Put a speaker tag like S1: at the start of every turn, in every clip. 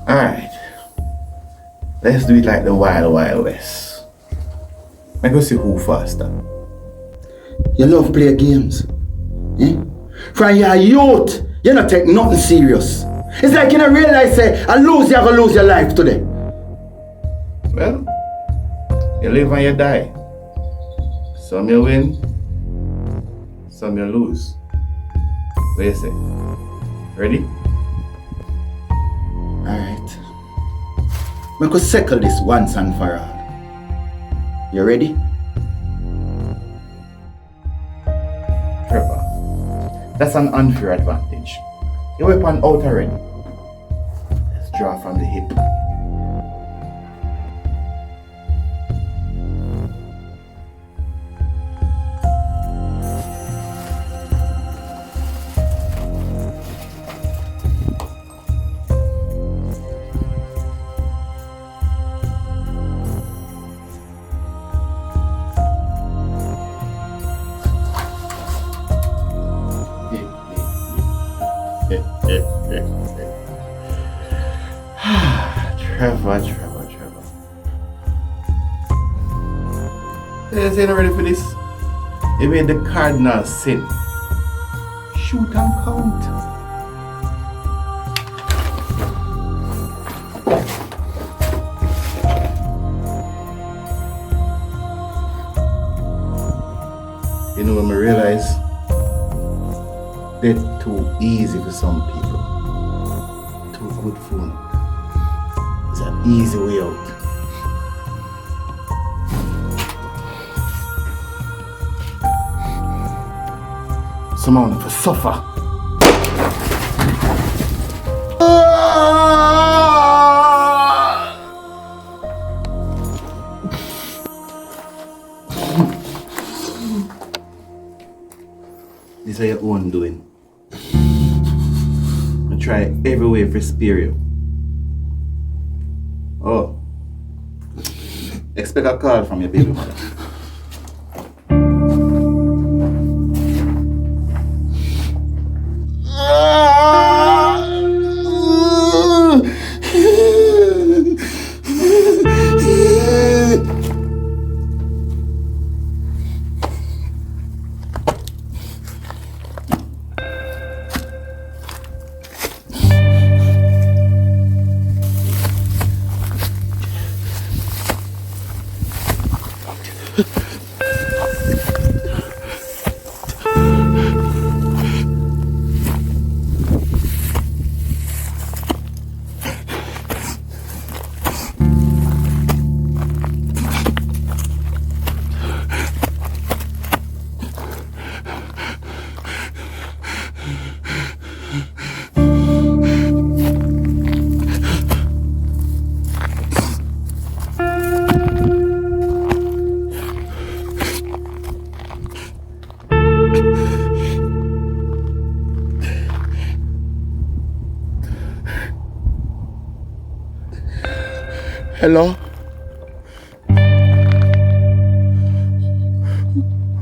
S1: Alright. Let's do it like the Wild Wild West. Make us see who faster.
S2: You love play games. Eh? From your youth, you not take nothing serious. It's like you don't realize say, I lose, you're gonna lose your life today.
S1: Well, you live and you die. Some you win, some you lose. What do you say? Ready?
S2: Alright. We could settle this once and for all. You ready?
S1: Trevor, that's an unfair advantage. Your weapon out already. Let's draw from the hip. Trevor. Yes, ain't ready for this. You made the cardinal sin. Shoot and count. You know when I realize they're too easy for some people. Too good for them. It's an easy way out. Someone for suffer. This is your own doing. I try every way to spare you. Oh. Expect a call from your baby mother.
S2: Hello?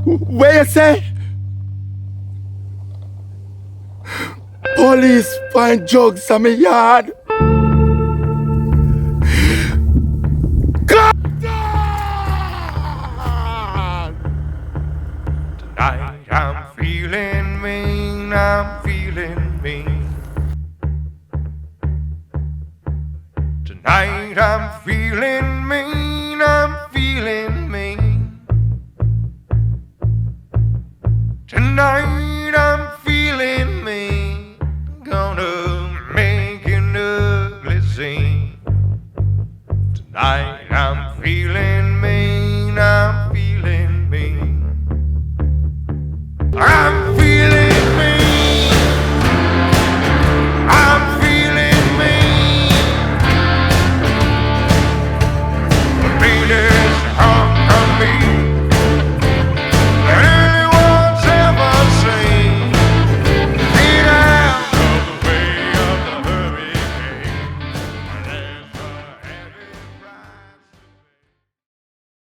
S2: Where you say? Police find drugs in my yard. God!
S3: Tonight I'm feeling mean, I'm feeling mean. Tonight I'm feeling mean.